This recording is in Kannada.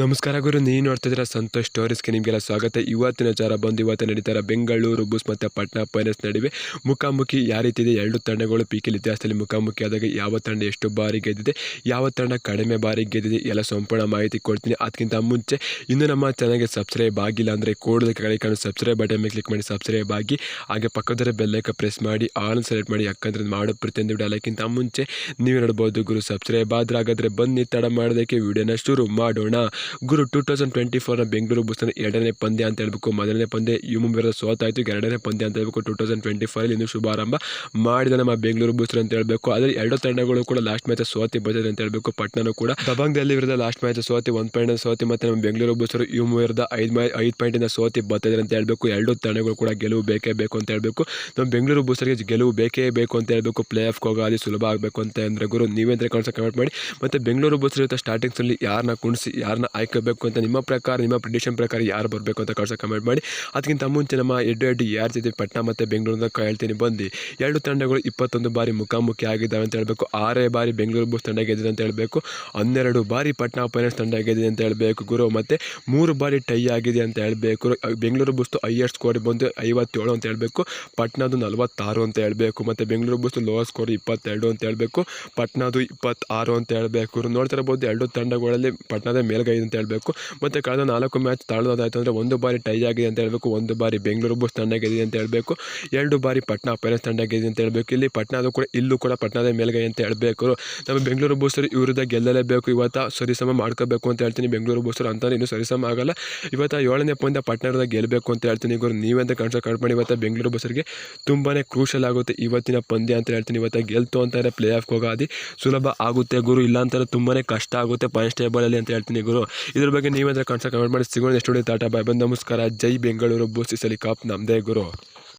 ನಮಸ್ಕಾರ ಗುರು, ನೀವು ನೋಡ್ತಿದ್ದೀರಾ ಸಂತೋಷ್ ಸ್ಟೋರೀಸ್ಗೆ ನಿಮಗೆಲ್ಲ ಸ್ವಾಗತ. ಇವತ್ತಿನ ವಿಚಾರ ಬಂದು ಇವತ್ತು ನಡೀತಾರೆ ಬೆಂಗಳೂರು ಬುಲ್ಸ್ ಮತ್ತು ಪಟ್ನಾ ಪೈರೇಟ್ಸ್ ನಡುವೆ ಮುಖಾಮುಖಿ ಯಾವ ರೀತಿ ಇದೆ. ಎರಡು ತಂಡಗಳು ಪಿಕೆಲ್ ಇತಿಹಾಸದಲ್ಲಿ ಮುಖಾಮುಖಿ ಆದಾಗ ಯಾವ ತಂಡ ಎಷ್ಟು ಬಾರಿ ಗೆದ್ದಿದೆ, ಯಾವ ತಂಡ ಕಡಿಮೆ ಬಾರಿ ಗೆದ್ದಿದೆ, ಎಲ್ಲ ಸಂಪೂರ್ಣ ಮಾಹಿತಿ ಕೊಡ್ತೀನಿ. ಅದಕ್ಕಿಂತ ಮುಂಚೆ ಇನ್ನು ನಮ್ಮ ಚಾನಲ್ಗೆ ಸಬ್ಸ್ಕ್ರೈಬ್ ಆಗಿಲ್ಲ ಅಂದರೆ ಕೂಡಲೇ ಕೆಳಗೆ ಕಾಣೋ ಸಬ್ಸ್ಕ್ರೈಬ್ ಬಟನ್ ಮೇಲೆ ಕ್ಲಿಕ್ ಮಾಡಿ ಸಬ್ಸ್ಕ್ರೈಬ್ ಆಗಿ, ಹಾಗೆ ಪಕ್ಕದ ಬೆಲ್ಲೈಕ ಪ್ರೆಸ್ ಮಾಡಿ ಆಲ್ ಸೆಲೆಕ್ಟ್ ಮಾಡಿ. ಯಾಕಂದರೆ ಮಾಡೋ ಪ್ರತಿಯೊಂದು ವಿಡಿಯೋ ಎಲ್ಲಕ್ಕಿಂತ ಮುಂಚೆ ನೀವು ನೋಡ್ಬೋದು ಗುರು. ಸಬ್ಸ್ಕ್ರೈಬ್ ಆದ್ರೆ ಹಾಗಾದರೆ ಬನ್ನಿ ತಡ ಮಾಡೋದಕ್ಕೆ ವಿಡಿಯೋನ ಶುರು ಮಾಡೋಣ. ಗುರು 2024 ಬೆಂಗಳೂರು ಬುಲ್ಸ್ನ ಎರಡನೇ ಪಂದ್ಯ ಅಂತ ಹೇಳಬೇಕು. ಮೊದಲನೇ ಪಂದ್ಯ ಮುಂಬೈ ವಿರುದ್ಧ ಸೋತಾಯಿತು. ಎರಡನೇ ಪಂದ್ಯ ಅಂತ ಹೇಳಬೇಕು 2024 ಇನ್ನು ಶುಭಾರಂಭ ಮಾಡಿದ ನಮ್ಮ ಬೆಂಗಳೂರು ಬುಲ್ಸ್ ಅಂತ ಹೇಳಬೇಕು. ಆದರೆ ಎರಡು ತಂಡಗಳು ಕೂಡ ಲಾಸ್ಟ್ ಮ್ಯಾಚ್ ಸೋತಿ ಬಂದಿದೆ ಅಂತ ಹೇಳಬೇಕು. ಪಟ್ನಾನು ಕೂಡ ದಬಂಗದಲ್ಲಿ ವಿರುದ್ಧ ಲಾಸ್ಟ್ ಮ್ಯಾಚ್ ಸೋತಿ 1 ಪಾಯಿಂಟ್ ಸೋತಿ, ಮತ್ತು ನಮ್ಮ ಬೆಂಗಳೂರು ಬುಲ್ಸ್ ಮುಂಬೈ ವಿರುದ್ಧ 5 ಪಾಯಿಂಟಿಂದ ಸೋತಿ ಬರ್ತಿದ್ದಾರೆ ಅಂತ ಹೇಳಬೇಕು. ಎರಡು ತಂಡಗಳು ಕೂಡ ಗೆಲುವು ಬೇಕೇ ಬೇಕು ಅಂತ ಹೇಳಬೇಕು. ನಮ್ಮ ಬೆಂಗಳೂರು ಬುಲ್ಸ್ಗೆ ಗೆಲುವು ಬೇಕೇ ಬೇಕು ಅಂತ ಹೇಳಬೇಕು. ಪ್ಲೇ ಆಫ್ಗೆ ಹೋಗೋದು ಸುಲಭ ಆಗಬೇಕು ಅಂತ ಅಂದರೆ ಗುರು ನೀವೇಂದ್ರೆ ಕಮೆಂಟ್ ಮಾಡಿ. ಮತ್ತು ಬೆಂಗಳೂರು ಬುಲ್ಸ್ ಇರುತ್ತೆ ಸ್ಟಾರ್ಟಿಂಗ್ಸಲ್ಲಿ ಯಾರನ್ನ ಕುಣಿಸಿ ಯಾರನ್ನ ಆಯ್ಕೋಬೇಕು ಅಂತ ನಿಮ್ಮ ಪ್ರಕಾರ, ನಿಮ್ಮ ಪ್ರಿಡಿಕ್ಷನ್ ಪ್ರಕಾರ ಯಾರು ಬರಬೇಕು ಅಂತ ಕಮೆಂಟ್ ಮಾಡಿ. ಅದಕ್ಕಿಂತ ಮುಂಚೆ ನಮ್ಮ ಎಡ್ಡು ಯಾರು ಜೊತೆ ಪಟ್ನಾ ಮತ್ತು ಬೆಂಗಳೂರಿನ ಹೇಳ್ತೀನಿ ಬಂದು. ಎರಡು ತಂಡಗಳು 21 ಬಾರಿ ಮುಖಾಮುಖಿ ಆಗಿದ್ದಾವೆ ಅಂತ ಹೇಳಬೇಕು. 6 ಬಾರಿ ಬೆಂಗಳೂರು ಬುಲ್ಸ್ ತಂಡ ಗೆದ್ದಿದೆ ಅಂತ ಹೇಳಬೇಕು. 12 ಬಾರಿ ಪಟ್ನಾ ಪೈರೇಟ್ಸ್ ತಂಡ ಗೆದ್ದಿದೆ ಅಂತ ಹೇಳಬೇಕು ಗುರು. ಮತ್ತು 3 ಬಾರಿ ಟೈ ಆಗಿದೆ ಅಂತ ಹೇಳಬೇಕು. ಬೆಂಗಳೂರು ಬುಲ್ಸ್ ಹೈಯೆಸ್ಟ್ ಸ್ಕೋರ್ ಬಂದು 57 ಅಂತ ಹೇಳಬೇಕು. ಪಟ್ನಾದು 46 ಅಂತ ಹೇಳಬೇಕು. ಮತ್ತು ಬೆಂಗಳೂರು ಬುಲ್ಸ್ ಲೋವರ್ ಸ್ಕೋರ್ 22 ಅಂತ ಹೇಳಬೇಕು. ಪಟ್ನಾದು 26 ಅಂತ ಹೇಳಬೇಕು. ನೋಡ್ತಿರಬಹುದು ಎರಡು ತಂಡಗಳಲ್ಲಿ ಪಟ್ನಾದ ಮೇಲ್ಗೈ ಅಂತ ಹೇಳಬೇಕು. ಮತ್ತು ಕಳೆದ 4 ಮ್ಯಾಚ್ ತಾಳೋದಾಯಿತು ಅಂದರೆ 1 ಬಾರಿ ಟೈ ಆಗಿದೆ ಅಂತ ಹೇಳಬೇಕು. 1 ಬಾರಿ ಬೆಂಗಳೂರು ಬುಲ್ಸ್ ತಂಡ ಗೆದ್ದಿದೆ ಅಂತ ಹೇಳಬೇಕು. 2 ಬಾರಿ ಪಟ್ನಾ ಪೈರೇಟ್ಸ್ ತಂಡ ಗೆದ್ದಿದೆ ಅಂತ ಹೇಳಬೇಕು. ಇಲ್ಲಿ ಪಟ್ನಾದು ಕೂಡ ಇಲ್ಲೂ ಕೂಡ ಪಟ್ನಾದ ಮೇಲ್ಗೈ ಅಂತ ಹೇಳಬೇಕು. ನಮ್ಮ ಬೆಂಗಳೂರು ಬುಲ್ಸ್ ವಿರುದ್ಧ ಗೆಲ್ಲಲೇಬೇಕು, ಇವತ್ತು ಸರಿಸಮ ಮಾಡ್ಕೋಬೇಕು ಅಂತ ಹೇಳ್ತೀನಿ. ಬೆಂಗಳೂರು ಬುಲ್ಸ್ ಅಂತಾರೆ ಇನ್ನೂ ಸರಿಸಮ ಆಗಲ್ಲ. ಇವತ್ತು 7ನೇ ಪಂದ್ಯ ಪಟ್ನಾ ವಿರುದ್ಧ ಗೆಲ್ಲಬೇಕು ಅಂತ ಹೇಳ್ತೀನಿ ಗುರು. ನೀವೆಂತ ಕಮೆಂಟ್ ಮಾಡಿ. ಇವತ್ತು ಬೆಂಗಳೂರು ಬುಲ್ಸ್ಗೆ ತುಂಬಾ ಕ್ರೂಷಲ್ ಆಗುತ್ತೆ ಇವತ್ತಿನ ಪಂದ್ಯ ಅಂತ ಹೇಳ್ತೀನಿ. ಇವತ್ತು ಗೆಲ್ತು ಅಂತಾರೆ ಪ್ಲೇ ಆಫ್ಗೆ ಹೋಗೋದು ಸುಲಭ ಆಗುತ್ತೆ ಗುರು, ಇಲ್ಲಾಂತಾರೆ ತುಂಬಾ ಕಷ್ಟ ಆಗುತ್ತೆ ಪಾಯಿಂಟ್ಸ್ ಟೇಬಲಲ್ಲಿ ಅಂತ ಹೇಳ್ತೀನಿ ಗುರು. ಇದ್ರ ಬಗ್ಗೆ ನೀವೇಂದ್ರೆ ಕಮೆಂಟ್ ಮಾಡಿ. ಸಿಗೋಣ next video. Tata bye bye, ನಮಸ್ಕಾರ. ಜೈ ಬೆಂಗಳೂರು ಬುಲ್ಸ್, ಈ ಸಲ ಕಪ್ ನಮ್ಮದೇ ಗುರು.